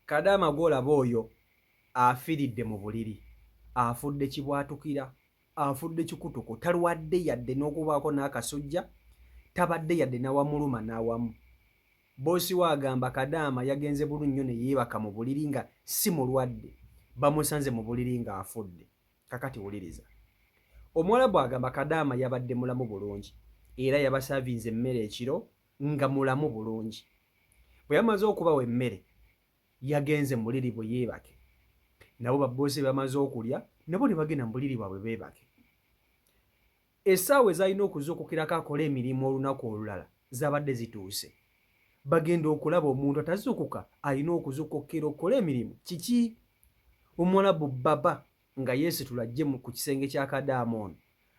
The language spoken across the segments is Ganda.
Kadaama gw'olaba oyo afiiridde mu buliri, afudde kibwatukira, afudde kikutuko, talwadde yadde n'okubaako n'akasujja, tabadde yadde n'awamuluma n'awamu. Boosi we agamba Kadaama yagenze bulu nnyo ne yeebaka mu buliri nga si mulwadde, bamusanze mu buliri ng'afudde. Kakati wuliriza. Omuwarabu agamba Kadaama yabadde mulamu bulungi era yabasaavinze emmere ekiro nga mulamu bulungi. Bwe yamaze okubawa emmere yagenze mu buliri bwe yeebake. Nabo babboosi bamaze okulya nabo ne bagenda mu buliri bwabwe beebake. Essaawa ezalina okuzuukukirako akola emirimu olunaku olulala zabadde zituuse. Bagenda okulaba omuntu atazuukuka alina okuzuukukira okukola emirimu kiki? Omuwarabu baba nga yeesitula ajje ku kisenge kya Kadaama ono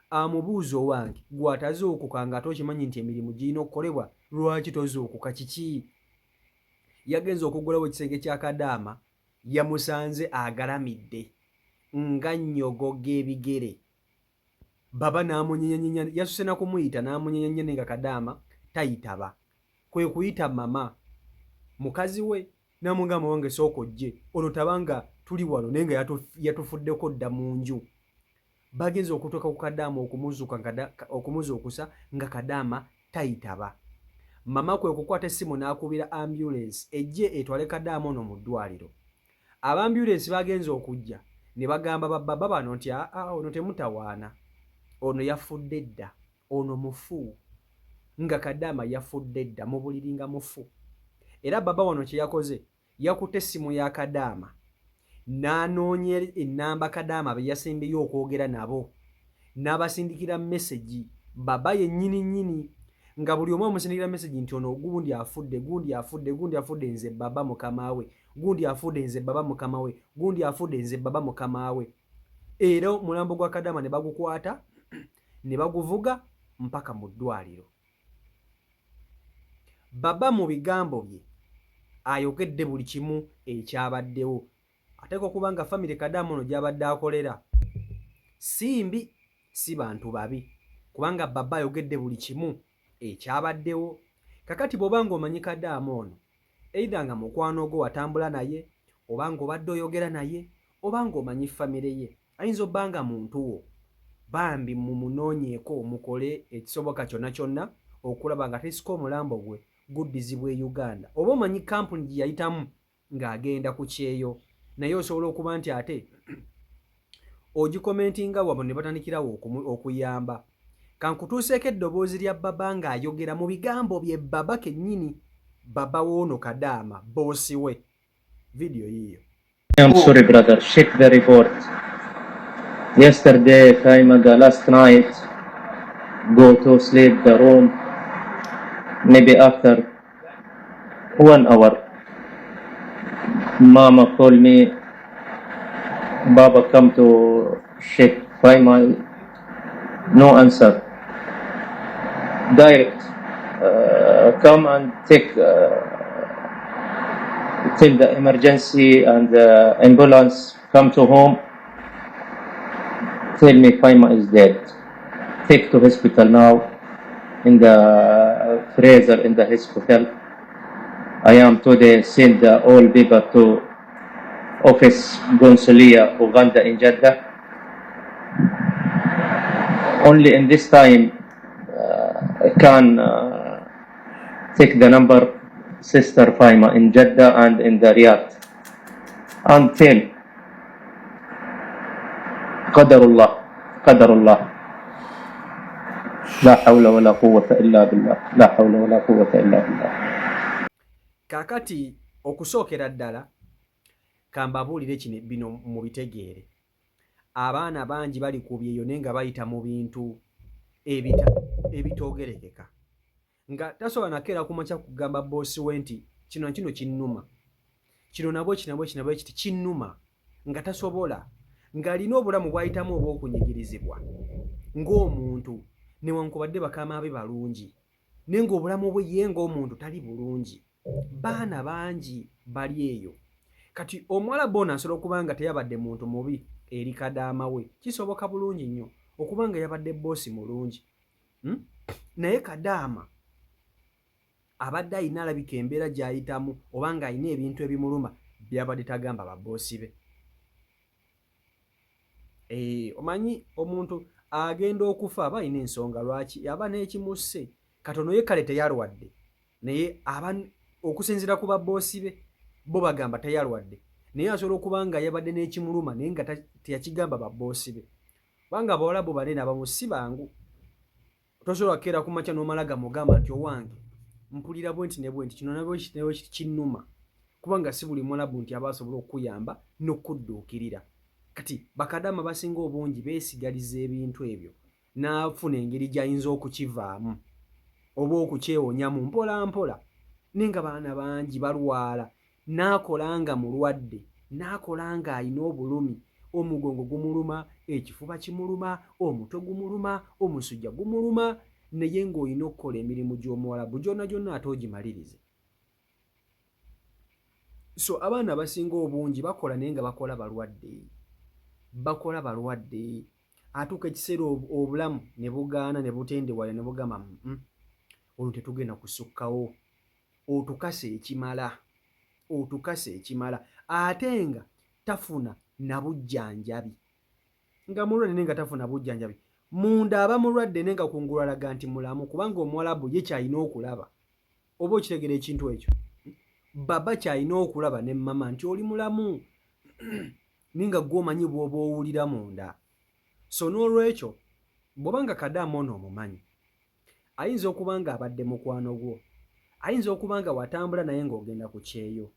amubuuza owange gwe atazuukuka ng'ate okimanyi nti emirimu girina okukolebwa, lwaki tozuukuka kiki? Yagenze okuggulawo ekisenge kya Kadaama yamusanze agalamidde nga nnyogoga ebigere. Baba n'amunyenyanya, yasuse na kumuyita n'amunyenyanya nga Kadaama tayitaba. Kwe kuyita mama mukazi we n'amugamba wange sooka ojje ono tabanga tuli wano naye nga yatufuddeko dda mu nju. Bagenze okutuuka ku Kadaama okumuzuukusa nga Kadaama tayitaba. Mama kwe kukwata essimu n'akubira ambulance ejje etwale Kadaama ono mu ddwaliro. Abambulensi bagenze okujja ne bagamba baba bano nti ono temutawaana, ono yafudde dda, ono mufu, nga Kadaama yafudde dda mu buliri nga mufu. Era baba wano kye yakoze yakutte essimu ya Kadaama n'anoonya ennamba Kadaama be yasembeyo okwogera nabo n'abasindikira mesegi baba yennyini nnyini nga buli omu amusindikira mesegi nti ono gundi afudde, gundi afudde, gundi afudde, nze baba mukama we, gundi afudde, nze baba mukama we, gundi afudde, nze baba mukama we. Era omulambo gwa Kadaama ne bagukwata ne baguvuga mpaka mu ddwaliro. Baba mu bigambo bye ayogedde buli kimu ekyabaddewo. Ateeka okuba nga famire Kadaama ono gy'abadde akolera si mbi, si bantu babi, kubanga baba ayogedde buli kimu ekyabaddewo. Kakati bw'oba ng'omanyi Kadaama ono, either nga mukwano gwo watambula naye, oba ng'obadde oyogera naye, oba ng'omanyi famire ye, ayinza obba nga muntu wo, bambi mumunoonyeeko mukole ekisoboka kyonna kyonna okulaba nga tesika omulambo gwe guddizibwa e Uganda. Oba omanyi kampuni gye yayitamu ng'agenda ku kyeyo, naye osobola okuba nti ate ogikomentinga wabo ne batandikirawo okuyamba. Kankutuuseeko eddoboozi lya baba ng'ayogera mu bigambo bye baba kennyini, baba w'ono Kadaama, boosi we. Video yiyo. I'm sorry, brother. Check the report. Yesterday, the last night, go to sleep the room. Maybe after 1 hour, Mama called me. Baba come to check Faima. No answer. Direct. Come and take. Till the emergency and the ambulance come to home. Tell me Faima is dead. Take to hospital now. In the freezer in the hospital. I am today send all people to office Consulia Uganda in Jeddah. Only in this time I can take the number Sister Faima in Jeddah and in the Riyadh. Until Qadarullah. La hawla wa la quwwata illa billah. La hawla wa la quwwata illa billah. Kakati okusookera ddala kambabuulire kino bino mu bitegeere. Abaana bangi bali ku byeyo naye nga bayita mu bintu ebitoogerekeka. Nga tasobola nakeera kumakya kugamba boosi we nti kino kinnuma. Kino nabwe kiti kinnuma. Nga tasobola. Ng'alina obulamu bw'ayitamu obw'okunyigirizibwa ng'omuntu newankubadde bakama be balungi. Naye ng'obulamu bwe ye ng'omuntu tali bulungi. Baana bangi bali eyo. Kati omuwala bona asobola okuba nga teyabadde muntu mubi eri Kadaama we. Kisoboka bulungi nnyo okuba nga yabadde boosi mulungi. Naye Kadaama abadde ayina alabika embeera gy'ayitamu oba ng'alina ebintu ebimuluma byabadde tagamba babboosi be. Omanyi omuntu agenda okufa aba alina ensonga lwaki aba n'ekimusse katono ye kale teyalwadde naye okusinziira ku babboosi be bo bagamba teyalwadde naye asobola okuba nga yabadde n'ekimuluma naye nga teyakigamba babboosi be. Kubanga Abawarabu banene abamu si bangu. Tosobola kukeera ku makya n'omala gamugamba nti owange mpulira bwe nti ne bwe nti kino nabwe kinnuma, kubanga si buli Mwarabu nti aba asobola okukuyamba n'okudduukirira. Kati bakadaama basinga obungi beesigaliza ebintu ebyo n'afuna engeri gy'ayinza okukivaamu oba okukyewonyamu mpola mpola. Naye nga baana bangi balwala, n'akola nga mulwadde, n'akola nga alina obulumi, omugongo gumuluma, ekifuba kimuluma, omutwe gumuluma, omusujja gumuluma, naye ng'olina okukola emirimu gy'Omuwarabu gyonna gyonna ate ogimalirize. So abaana basinga obungi bakola naye nga bakola balwadde. Atuuka ekiseera obulamu ne bugaana ne butendewala ne bugamba olwo tetugenda kusukkawo, otukase ekimala ate nga tafuna na bujjanjabi. Nga mulwadde naye nga tafuna bujjanjabi. Munda aba mulwadde naye nga kungulu alaga nti mulamu, kubanga Omuwarabu ye kyalina okulaba. Oba okitegera ekintu ekyo? Baba kyalina okulaba ne mama nti oli mulamu naye nga gw'omanyi bw'oba owulira munda. So n'olwekyo bw'obanga Kadaama ono omumanyi, ayinza okuba nga abadde mukwano gwo, ayinza okuba nga watambula naye ng'ogenda ku kyeyo,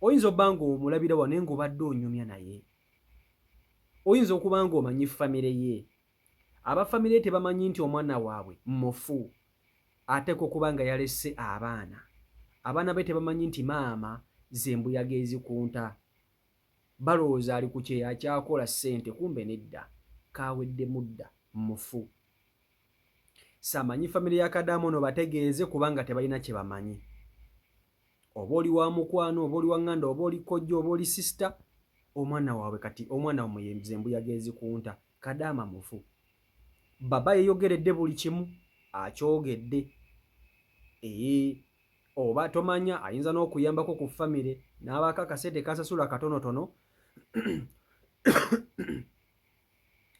oyinza okuba nga omulabira wano naye ng'obadde onyumya naye, oyinza okuba nga omanyi famire ye. Abafamire ye tebamanyi nti omwana waabwe mufu ateeka okuba nga yalesse abaana be tebamanyi nti maama ze mbuyaga ezikunta. Balowooza ali ku kyeyo akyakola ssente, kumbe nedda kaawedde mudda mufu. Samanyi famire ya Kadaama ono bategeeze kubanga tebalina kye bamanyi. Oba oli wa mukwano, oba oli wa ŋŋanda, oba oli kojja, oba oli sisita, omwana waabwe kati omwana wammwe ze mbuyaga ezikunta, Kadaama mufu. Baba yeyogeredde buli kimu akyogedde. Oba tomanya ayinza n'okuyambako ku famire n'abaako akasente kasasula katonotono.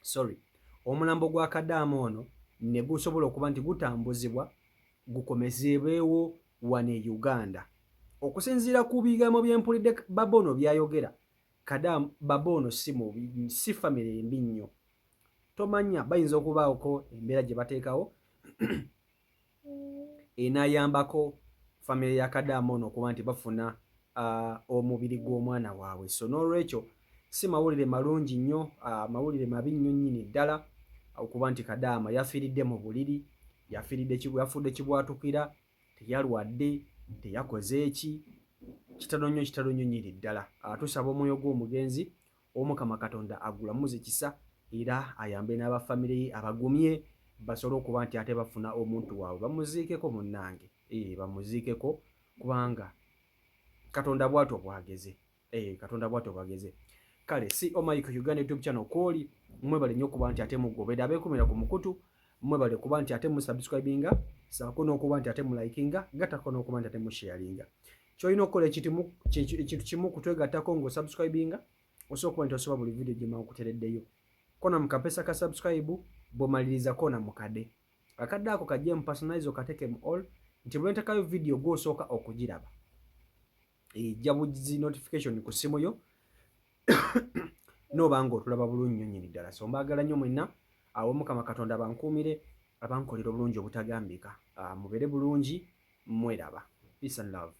Sorry. Omulambo gwa Kadaama ono ne gusobola okuba nti gutambuzibwa gukomezebwewo wano e Uganda. Okusinziira ku bigambo bye mpulidde baba ono by'ayogera, Kadaama baba ono si famire mbi nnyo. Tomanya bayinza okubaako embeera gye bateekawo enaayambako famire ya Kadaama ono okuba nti bafuna omubiri gw'omwana waabwe. So n'olwekyo si mawulire malungi nnyo, mawulire mabi nnyo nnyini ddala okuba nti Kadaama yafiiridde mu buliri, yafudde kibwatukira, teyalwadde, teyakoze eki. Kitalo nnyo nnyini ddala. Tusaba omwoyo gw'omugenzi Omukama Katonda agulamuze kisa era ayambe n'abafamire ye abagumye basobole okuba nti ate bafuna omuntu waabwe bamuziikeko munnange. Bamuziikeko kubanga Katonda bw'atyo bwageze. Kale si Omaico Uganda YouTube channel kwoli mwebale nnyo okuba nti ate mugobera abeekumira ku mukutu, mwebale kuba nti ate musubscribinga, saako n'okuba nti ate mulikinga, gatako n'okuba nti ate musharinga. Kyolina okukola ekintu kimu kutwegattako ng'osubscribinga, osobola okuba nti osoba buli video gye mba nkuteereddeyo. Kona mu kapesa ka subscribe bw'omaliriza kona mu kade. Akadde ako kajje mu personalize okateke mu all nti bwe ntakayo video gw'osooka okugiraba ejja bugizi notification ku ssimu yo n'oba ng'otulaba bulungi nnyo nnyini ddala. So mbaagala nnyo mwenna, Omukama Katonda abankuumire, abankolera obulungi obutagambika. Mubeere bulungi, mweraba. Peace and love.